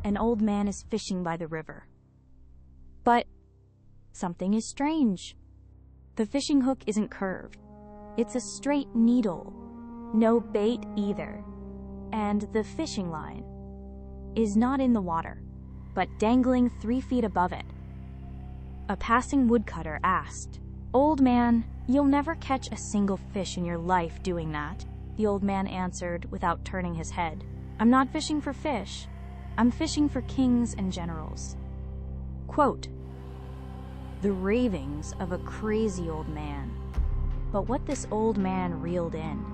An old man is fishing by the river. But something is strange. The fishing hook isn't curved. It's a straight needle. No bait either. And the fishing line is not in the water, but dangling 3 feet above it. A passing woodcutter asked, "Old man, you'll never catch a single fish in your life doing that." The old man answered without turning his head, "I'm not fishing for fish. I'm fishing for kings and generals." Quote, the ravings of a crazy old man. But what this old man reeled in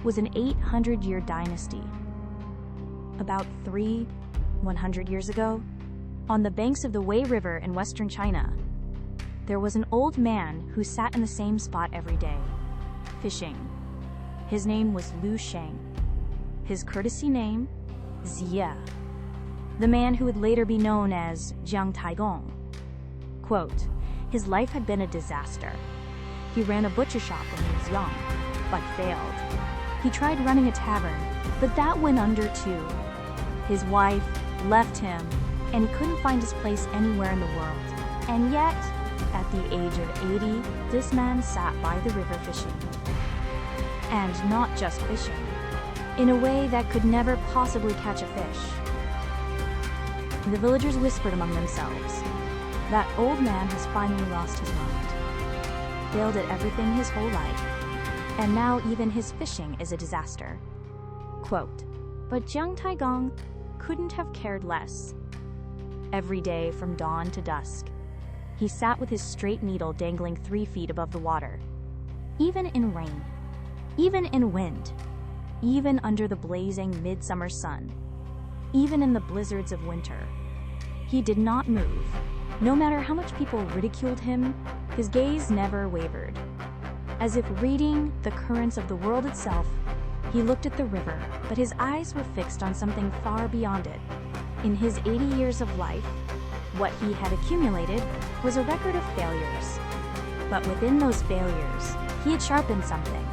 was an 800-year dynasty. About 100 years ago, on the banks of the Wei River in western China, there was an old man who sat in the same spot every day, fishing. His name was Lu Sheng. His courtesy name, Zia. The man who would later be known as Jiang Taigong. Quote, his life had been a disaster. He ran a butcher shop when he was young, but failed. He tried running a tavern, but that went under too. His wife left him, and he couldn't find his place anywhere in the world. And yet, at the age of 80, this man sat by the river fishing. And not just fishing, in a way that could never possibly catch a fish. The villagers whispered among themselves, that old man has finally lost his mind, failed at everything his whole life, and now even his fishing is a disaster. Quote, but Jiang Taigong couldn't have cared less. Every day from dawn to dusk, he sat with his straight needle dangling 3 feet above the water. Even in rain, even in wind, even under the blazing midsummer sun, even in the blizzards of winter, he did not move. No matter how much people ridiculed him, his gaze never wavered. As if reading the currents of the world itself, he looked at the river, but his eyes were fixed on something far beyond it. In his 80 years of life, what he had accumulated was a record of failures. But within those failures, he had sharpened something: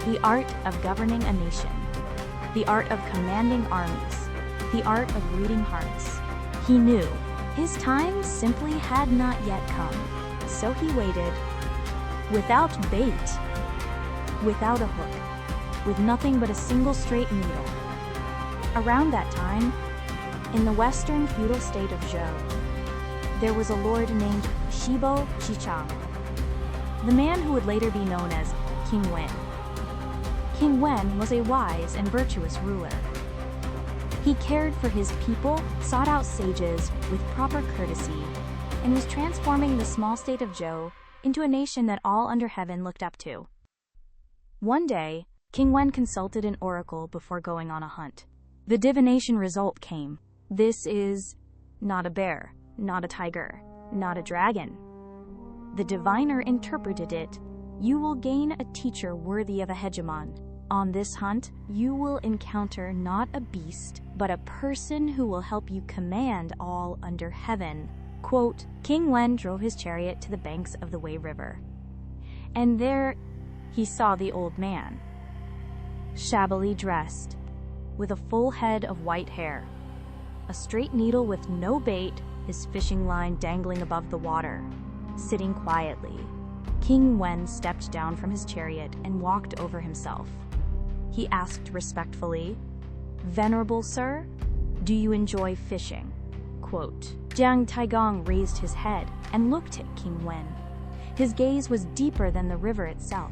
the art of governing a nation, the art of commanding armies, the art of reading hearts. He knew his time simply had not yet come, so he waited, without bait, without a hook, with nothing but a single straight needle. Around that time, in the western feudal state of Zhou, there was a lord named Shibo Chichang, the man who would later be known as King Wen. King Wen was a wise and virtuous ruler. He cared for his people, sought out sages with proper courtesy, and was transforming the small state of Zhou into a nation that all under heaven looked up to. One day, King Wen consulted an oracle before going on a hunt. The divination result came. This is not a bear, not a tiger, not a dragon. The diviner interpreted it: you will gain a teacher worthy of a hegemon. On this hunt, you will encounter not a beast, but a person who will help you command all under heaven. Quote, King Wen drove his chariot to the banks of the Wei River. And there he saw the old man, shabbily dressed, with a full head of white hair, a straight needle with no bait, his fishing line dangling above the water, sitting quietly. King Wen stepped down from his chariot and walked over himself. He asked respectfully, "Venerable sir, do you enjoy fishing?" Quote, Jiang Taigong raised his head and looked at King Wen. His gaze was deeper than the river itself.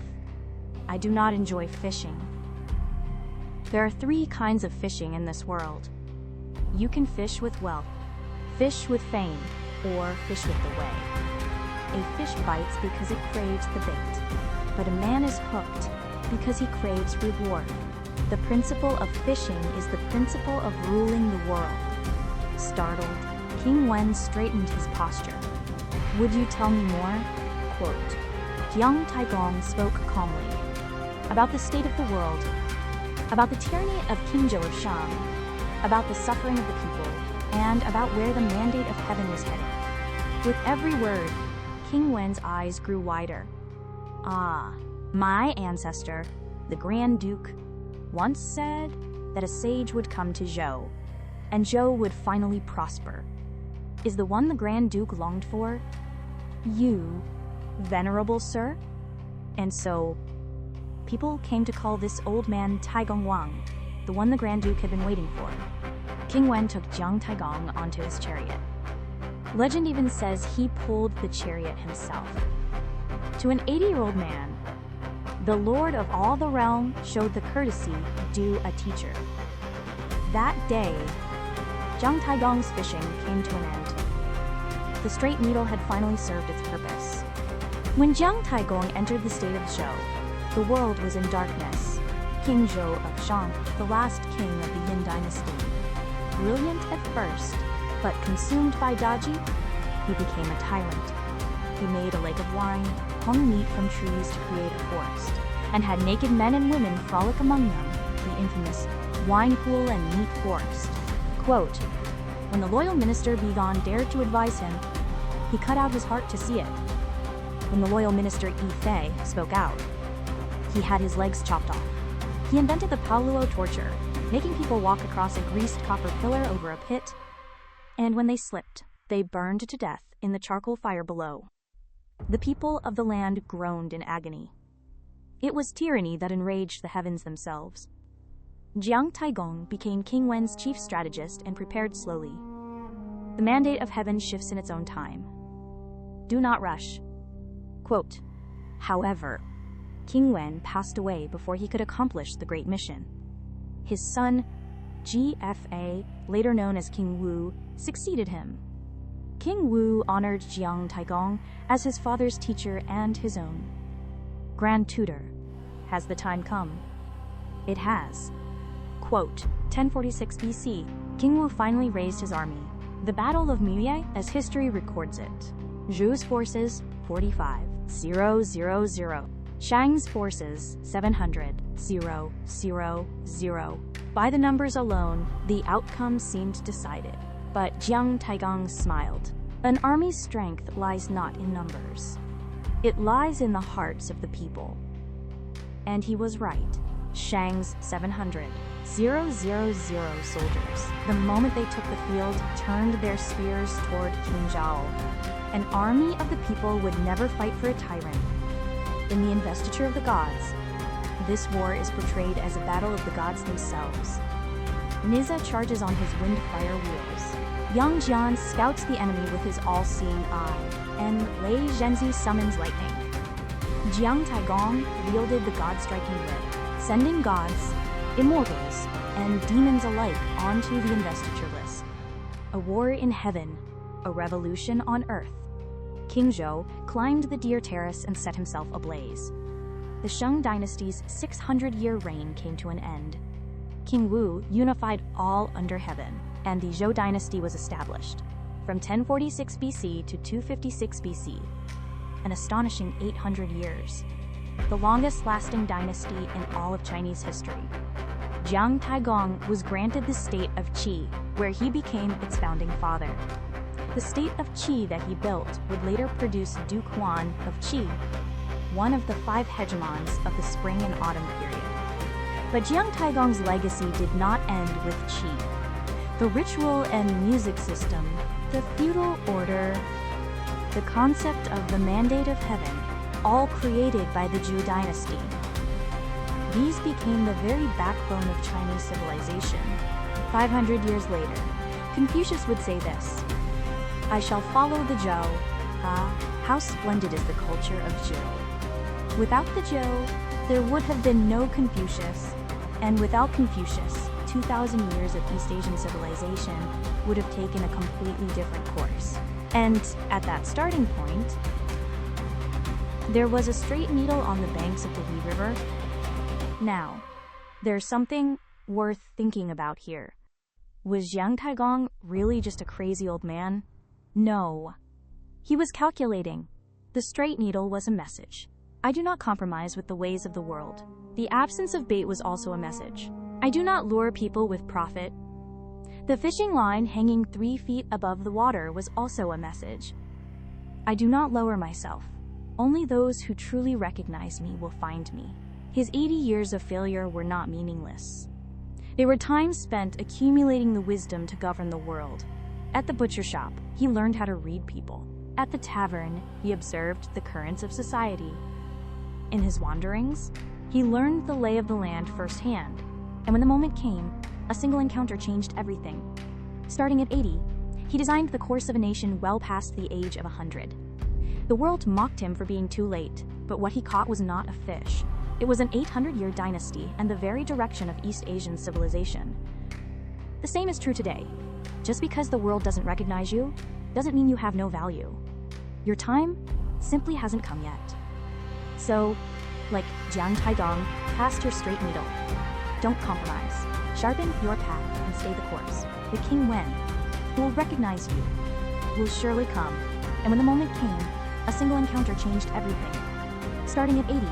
"I do not enjoy fishing. There are 3 kinds of fishing in this world. You can fish with wealth, fish with fame, or fish with the way. A fish bites because it craves the bait, but a man is hooked because he craves reward. The principle of fishing is the principle of ruling the world." Startled, King Wen straightened his posture. "Would you tell me more?" Quote, Jiang Taigong spoke calmly about the state of the world, about the tyranny of King Zhou of Shang, about the suffering of the people, and about where the mandate of heaven was heading. With every word, King Wen's eyes grew wider. "Ah, my ancestor, the Grand Duke, once said that a sage would come to Zhou. and Zhou would finally prosper. Is the one the Grand Duke longed for? You, venerable sir? And so, people came to call this old man Taigong Wang, the one the Grand Duke had been waiting for. King Wen took Jiang Taigong onto his chariot. Legend even says he pulled the chariot himself. To an 80-year-old man, the Lord of all the realm showed the courtesy due a teacher. That day, Jiang Taigong's fishing came to an end. The straight needle had finally served its purpose. When Jiang Taigong entered the state of Zhou, the world was in darkness. King Zhou of Shang, the last king of the Yin dynasty. Brilliant at first, but consumed by Daji, he became a tyrant. He made a lake of wine, hung meat from trees to create a forest, and had naked men and women frolic among them, the infamous wine pool and meat forest. Quote, when the loyal minister Bigon dared to advise him, he cut out his heart to see it. When the loyal minister Yi spoke out, he had his legs chopped off. He invented the Paoluo torture, making people walk across a greased copper pillar over a pit, and when they slipped, they burned to death in the charcoal fire below. The people of the land groaned in agony. It was tyranny that enraged the heavens themselves. Jiang Taigong became King Wen's chief strategist and prepared slowly. The mandate of heaven shifts in its own time. Do not rush. Quote, however, King Wen passed away before he could accomplish the great mission. His son, GFA, later known as King Wu, succeeded him. King Wu honored Jiang Taigong as his father's teacher and his own grand tutor. Has the time come? It has. Quote, 1046 BC, King Wu finally raised his army. The Battle of Miye, as history records it. Zhu's forces, 45,000. Shang's forces, 700,000. By the numbers alone, the outcome seemed decided. But Jiang Taigong smiled. An army's strength lies not in numbers. It lies in the hearts of the people. And he was right. Shang's 700,000 soldiers, the moment they took the field, turned their spears toward King Zhao. An army of the people would never fight for a tyrant. In the investiture of the gods, this war is portrayed as a battle of the gods themselves. Niza charges on his wind-fire wheels. Yang Jian scouts the enemy with his all-seeing eye, and Lei Zhenzi summons lightning. Jiang Taigong wielded the god-striking whip, sending gods, immortals, and demons alike onto the investiture list. A war in heaven, a revolution on earth. King Zhou climbed the Deer Terrace and set himself ablaze. The Shang dynasty's 600-year reign came to an end. King Wu unified all under heaven, and the Zhou dynasty was established, from 1046 BC to 256 BC, an astonishing 800 years, the longest-lasting dynasty in all of Chinese history. Jiang Taigong was granted the state of Qi, where he became its founding father. The state of Qi that he built would later produce Duke Huan of Qi, one of the 5 hegemons of the spring and autumn period. But Jiang Taigong's legacy did not end with Qi. The ritual and music system, the feudal order, the concept of the mandate of heaven, all created by the Zhou dynasty. These became the very backbone of Chinese civilization. 500 years later, Confucius would say this, I shall follow the Zhou. Ah, how splendid is the culture of Zhou. Without the Zhou, there would have been no Confucius, and without Confucius, 2,000 years of East Asian civilization would have taken a completely different course. And at that starting point, there was a straight needle on the banks of the Wei River. Now, there's something worth thinking about here. Was Jiang Taigong really just a crazy old man? No. He was calculating. The straight needle was a message. I do not compromise with the ways of the world. The absence of bait was also a message. I do not lure people with profit. The fishing line hanging 3 feet above the water was also a message. I do not lower myself. Only those who truly recognize me will find me. His 80 years of failure were not meaningless. They were times spent accumulating the wisdom to govern the world. At the butcher shop, he learned how to read people. At the tavern, he observed the currents of society. In his wanderings, he learned the lay of the land firsthand. And when the moment came, a single encounter changed everything. Starting at 80, he designed the course of a nation well past the age of 100. The world mocked him for being too late, but what he caught was not a fish. It was an 800-year dynasty and the very direction of East Asian civilization. The same is true today. Just because the world doesn't recognize you, doesn't mean you have no value. Your time simply hasn't come yet. So, like Jiang Taigong, cast your straight needle. Don't compromise. Sharpen your path and stay the course. The King Wen, who will recognize you, will surely come. And when the moment came, a single encounter changed everything. Starting at 80,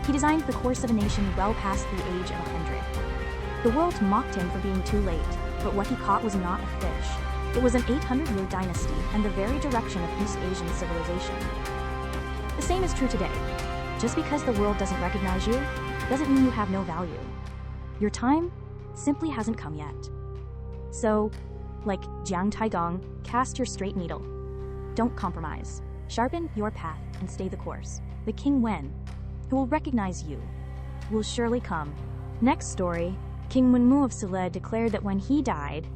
he designed the course of a nation well past the age of 100. The world mocked him for being too late, but what he caught was not a fish. It was an 800-year dynasty and the very direction of East Asian civilization. The same is true today. Just because the world doesn't recognize you, doesn't mean you have no value. Your time simply hasn't come yet. So, like Jiang Taigong, cast your straight needle. Don't compromise. Sharpen your path and stay the course. The King Wen, who will recognize you, will surely come. Next story, King Wen of Silla declared that when he died,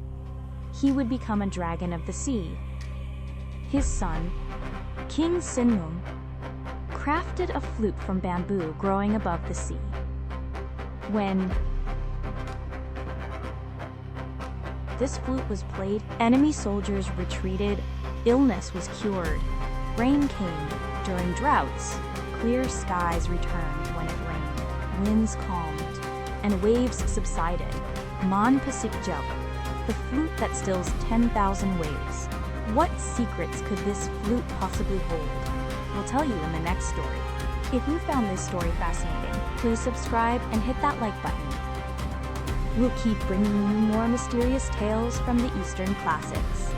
he would become a dragon of the sea. His son, King Sinmung, crafted a flute from bamboo growing above the sea. When this flute was played, enemy soldiers retreated, illness was cured, rain came during droughts, clear skies returned when it rained, winds calmed, and waves subsided. Man Pasik Jok, the flute that stills 10,000 waves. What secrets could this flute possibly hold? We'll tell you in the next story. If you found this story fascinating, please subscribe and hit that like button. We'll keep bringing you more mysterious tales from the Eastern classics.